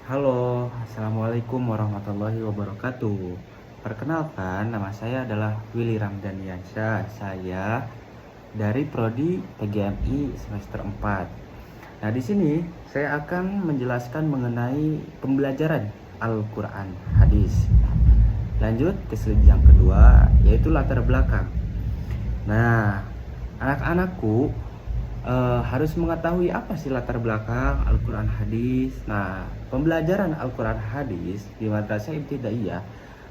Halo, Assalamualaikum warahmatullahi wabarakatuh. Perkenalkan, nama saya adalah Willy Ramdaniansyah. Saya dari Prodi PGMI semester 4. Nah, di sini saya akan menjelaskan mengenai pembelajaran Al-Quran Hadis. Lanjut ke slide yang kedua, yaitu latar belakang. Nah, anak-anakku harus mengetahui apa sih latar belakang Al-Quran Hadis. Nah, pembelajaran Al-Quran Hadis di Madrasah Ibtidaiyah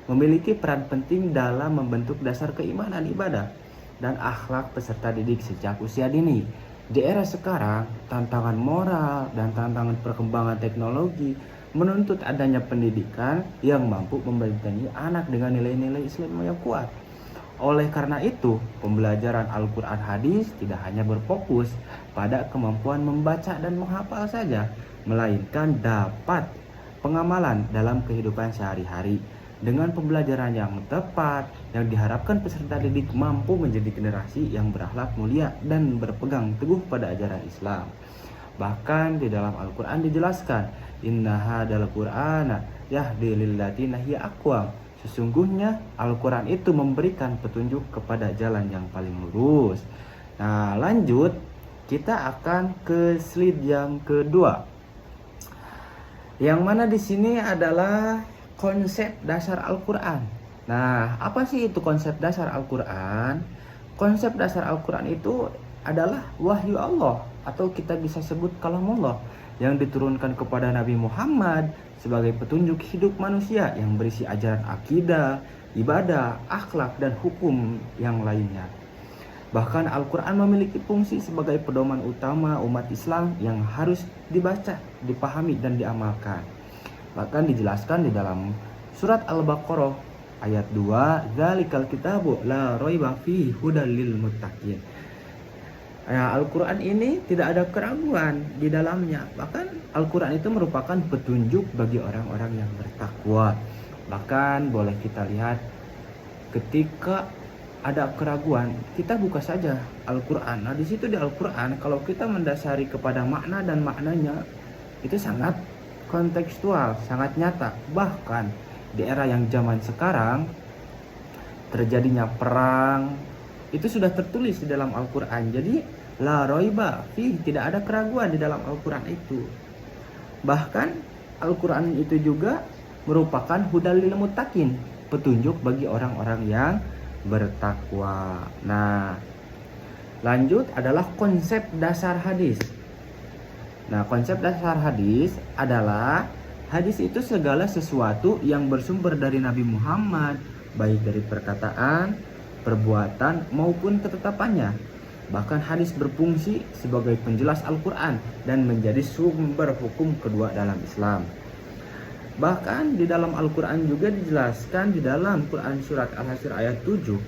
memiliki peran penting dalam membentuk dasar keimanan, ibadah, dan akhlak peserta didik sejak usia dini. Di era sekarang, tantangan moral dan tantangan perkembangan teknologi menuntut adanya pendidikan yang mampu membentengi anak dengan nilai-nilai Islam yang kuat. Oleh karena itu, pembelajaran Al-Quran Hadis tidak hanya berfokus pada kemampuan membaca dan menghafal saja, melainkan dapat pengamalan dalam kehidupan sehari-hari. Dengan pembelajaran yang tepat, yang diharapkan peserta didik mampu menjadi generasi yang berakhlak mulia dan berpegang teguh pada ajaran Islam. Bahkan di dalam Al-Quran dijelaskan, Inna hadal Qur'ana yahdi lillati hiya aqwam. Sesungguhnya Al-Quran itu memberikan petunjuk kepada jalan yang paling lurus. Nah, lanjut kita akan ke slide yang kedua. Yang mana di sini adalah konsep dasar Al-Quran. Nah, apa sih itu konsep dasar Al-Quran? Konsep dasar Al-Quran itu adalah wahyu Allah, atau kita bisa sebut kalamullah, yang diturunkan kepada Nabi Muhammad sebagai petunjuk hidup manusia yang berisi ajaran akidah, ibadah, akhlak, dan hukum yang lainnya. Bahkan Al-Quran memiliki fungsi sebagai pedoman utama umat Islam yang harus dibaca, dipahami, dan diamalkan. Bahkan dijelaskan di dalam surat Al-Baqarah ayat 2, Dzalikal kitabu la raiba fihi hudal lil muttaqin. Nah, Al-Quran ini tidak ada keraguan di dalamnya. Bahkan Al-Quran itu merupakan petunjuk bagi orang-orang yang bertakwa. Bahkan boleh kita lihat ketika ada keraguan, kita buka saja Al-Quran. Nah, di situ di Al-Quran, kalau kita mendasari kepada makna dan maknanya, itu sangat kontekstual, sangat nyata. Bahkan di era yang zaman sekarang, terjadinya perang, itu sudah tertulis di dalam Al-Quran. Jadi la roiba tidak ada keraguan di dalam Al-Quran itu. Bahkan Al-Quran itu juga merupakan hudal lil muttaqin, petunjuk bagi orang-orang yang bertakwa. Nah, lanjut adalah konsep dasar hadis. Nah, konsep dasar hadis adalah hadis itu segala sesuatu yang bersumber dari Nabi Muhammad, baik dari perkataan, perbuatan, maupun ketetapannya. Bahkan hadis berfungsi sebagai penjelas Al-Quran dan menjadi sumber hukum kedua dalam Islam. Bahkan di dalam Al-Quran juga dijelaskan di dalam Quran surat Al-Hasyr ayat 7,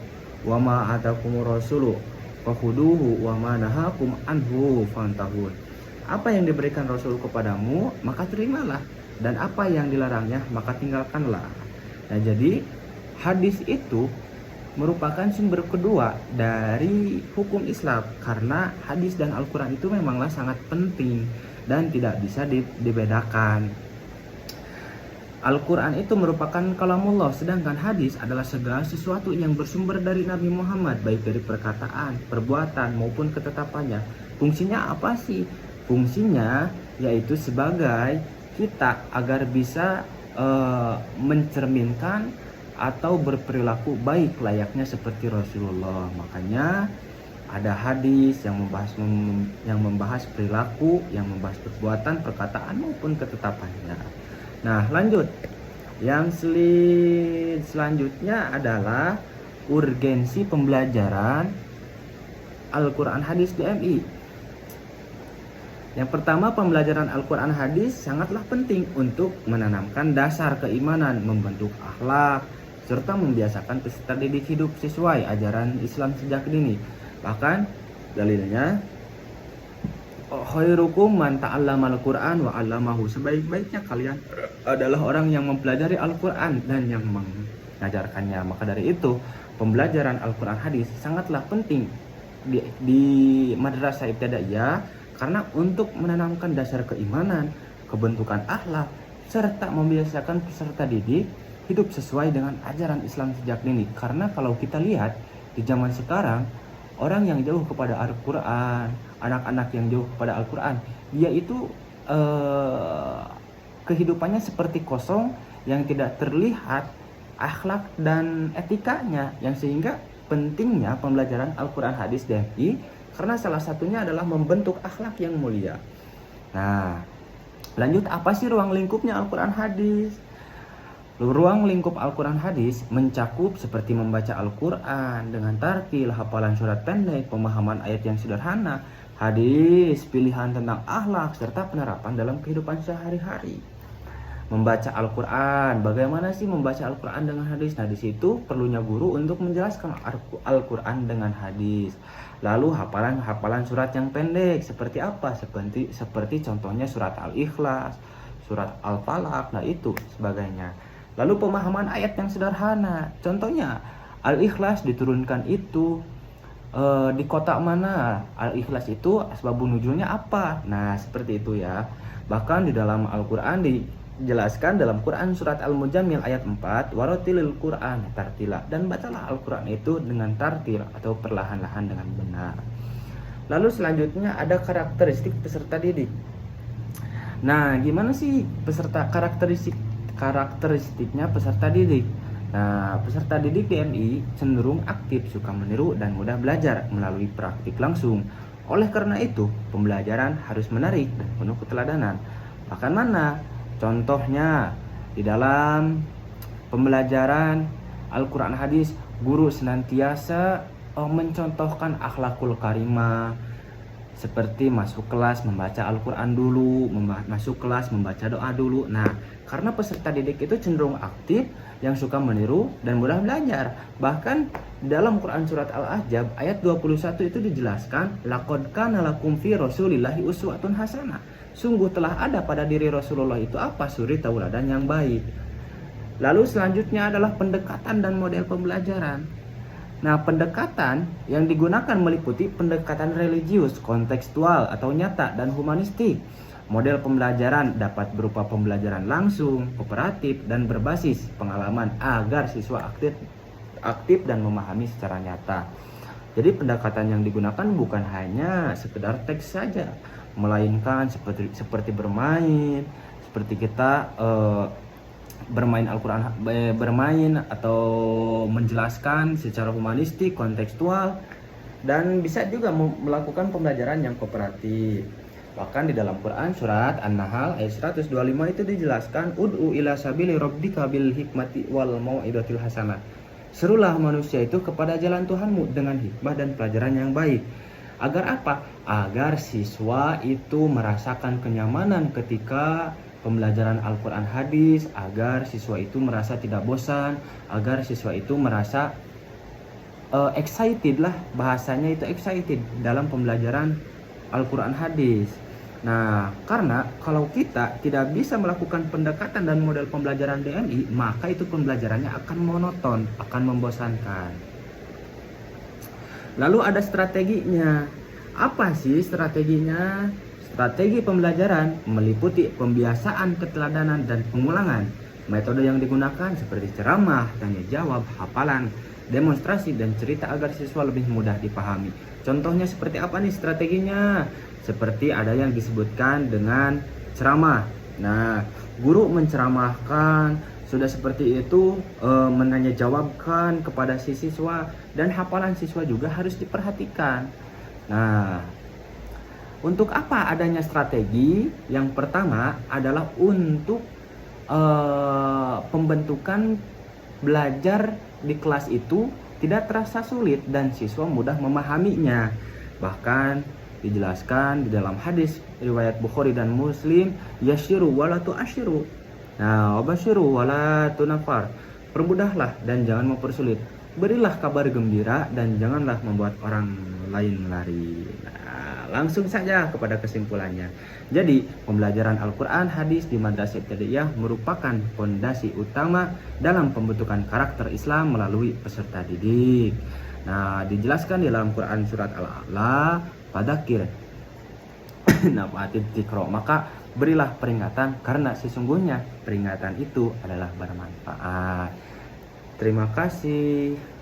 wa ma atakumur rasulu fakhuduhu wa ma nahakum anhu fantahun. Apa yang diberikan Rasul kepadamu maka terimalah, dan apa yang dilarangnya maka tinggalkanlah. Nah, jadi hadis itu merupakan sumber kedua dari hukum Islam, karena hadis dan Al-Quran itu memanglah sangat penting dan tidak bisa dibedakan. Al-Quran itu merupakan kalamullah, sedangkan hadis adalah segala sesuatu yang bersumber dari Nabi Muhammad, baik dari perkataan, perbuatan, maupun ketetapannya. Fungsinya apa sih? Fungsinya yaitu sebagai kita agar bisa mencerminkan atau berperilaku baik layaknya seperti Rasulullah. Makanya ada hadis yang membahas perilaku, yang membahas perbuatan, perkataan, maupun ketetapannya. Nah, lanjut. Yang selanjutnya adalah urgensi pembelajaran Al-Quran Hadis di MI. Yang pertama, pembelajaran Al-Quran Hadis sangatlah penting untuk menanamkan dasar keimanan, membentuk akhlak, serta membiasakan peserta didik hidup sesuai ajaran Islam sejak dini. Bahkan dalilnya, khairukum man ta'allamal Qur'an wa 'allamahu. Sebaik-baiknya kalian adalah orang yang mempelajari Al-Quran dan yang mengajarkannya. Maka dari itu, pembelajaran Al-Quran Hadis sangatlah penting di Madrasah Ibtidaiyah, karena untuk menanamkan dasar keimanan, kebentukan akhlak, serta membiasakan peserta didik hidup sesuai dengan ajaran Islam sejak dini. Karena kalau kita lihat di zaman sekarang, orang yang jauh kepada Al-Quran, anak-anak yang jauh kepada Al-Quran, dia itu kehidupannya seperti kosong, yang tidak terlihat akhlak dan etikanya, yang sehingga pentingnya pembelajaran Al-Quran, hadis, DMI, karena salah satunya adalah membentuk akhlak yang mulia. Nah, lanjut, apa sih ruang lingkupnya Al-Quran hadis? Ruang lingkup Al-Quran hadis mencakup seperti membaca Al-Quran dengan tartil, hafalan surat pendek, pemahaman ayat yang sederhana, hadis, pilihan tentang akhlak, serta penerapan dalam kehidupan sehari-hari. Membaca Al-Quran, bagaimana sih membaca Al-Quran dengan hadis? Nah, di situ perlunya guru untuk menjelaskan Al-Quran dengan hadis. Lalu hafalan surat yang pendek seperti apa? Seperti contohnya surat Al-Ikhlas, surat Al-Falaq, nah itu sebagainya. Lalu pemahaman ayat yang sederhana, contohnya Al-Ikhlas diturunkan itu di kota mana? Al-Ikhlas itu asbabun nuzulnya apa? Nah, seperti itu ya. Bahkan di dalam Al-Quran dijelaskan dalam Quran surat Al-Mujammil ayat 4, waratilil Quran tartila, dan bacalah Al-Quran itu dengan tartil atau perlahan-lahan dengan benar. Lalu selanjutnya ada karakteristik peserta didik. Nah, gimana sih karakteristiknya peserta didik? Nah, peserta didik DMI cenderung aktif, suka meniru, dan mudah belajar melalui praktik langsung. Oleh karena itu, pembelajaran harus menarik dan penuh keteladanan. Bahkan mana? Contohnya, di dalam pembelajaran Al-Quran hadis, guru senantiasa mencontohkan akhlakul karimah, seperti masuk kelas membaca Al-Quran dulu, masuk kelas membaca doa dulu. Nah, karena peserta didik itu cenderung aktif, yang suka meniru dan mudah belajar. Bahkan dalam Quran surat Al-Ahzab ayat 21 itu dijelaskan, laqad kana lakum fi rasulillahi uswatun hasanah. Sungguh telah ada pada diri Rasulullah itu apa? Suri tauladan yang baik. Lalu selanjutnya adalah pendekatan dan model pembelajaran. Nah, pendekatan yang digunakan meliputi pendekatan religius, kontekstual atau nyata, dan humanistik. Model pembelajaran dapat berupa pembelajaran langsung, kooperatif, dan berbasis pengalaman agar siswa aktif dan memahami secara nyata. Jadi pendekatan yang digunakan bukan hanya sekedar teks saja, melainkan seperti bermain, seperti kita bermain Al-Quran, bermain atau menjelaskan secara humanistik, kontekstual, dan bisa juga melakukan pembelajaran yang kooperatif. Bahkan di dalam Quran surat An-Nahl ayat 125 itu dijelaskan, ud'u ila sabili rabbika bil hikmati wal mau'izatil hasanah. Serulah manusia itu kepada jalan Tuhanmu dengan hikmah dan pelajaran yang baik. Agar apa? Agar siswa itu merasakan kenyamanan ketika pembelajaran Al-Quran hadis, agar siswa itu merasa tidak bosan, agar siswa itu merasa excited lah, bahasanya itu excited dalam pembelajaran Al-Quran hadis. Nah, karena kalau kita tidak bisa melakukan pendekatan dan model pembelajaran DMI, maka itu pembelajarannya akan monoton, akan membosankan. Lalu ada strateginya. Apa sih strateginya? Strategi pembelajaran meliputi pembiasaan keteladanan dan pengulangan. Metode yang digunakan seperti ceramah, tanya jawab, hafalan, demonstrasi, dan cerita agar siswa lebih mudah dipahami. Contohnya seperti apa nih strateginya? Seperti ada yang disebutkan dengan ceramah. Nah, guru menceramahkan, sudah seperti itu menanya jawabkan kepada si siswa, dan hafalan siswa juga harus diperhatikan. Nah, untuk apa adanya strategi? Yang pertama adalah untuk pembentukan belajar di kelas itu tidak terasa sulit dan siswa mudah memahaminya. Bahkan dijelaskan di dalam hadis riwayat Bukhari dan Muslim, yashiru wala tu'ashiru. Nah, wabashiru wala tunafar. Permudahlah dan jangan mempersulit. Berilah kabar gembira dan janganlah membuat orang lain lari. Nah, langsung saja kepada kesimpulannya. Jadi, pembelajaran Al-Quran hadis di Madrasah Ibtidaiyah merupakan fondasi utama dalam pembentukan karakter Islam melalui peserta didik. Nah, dijelaskan di dalam Quran surat Al-A'la, fadzakir nafaatid dzikra, maka berilah peringatan karena sesungguhnya peringatan itu adalah bermanfaat. Terima kasih.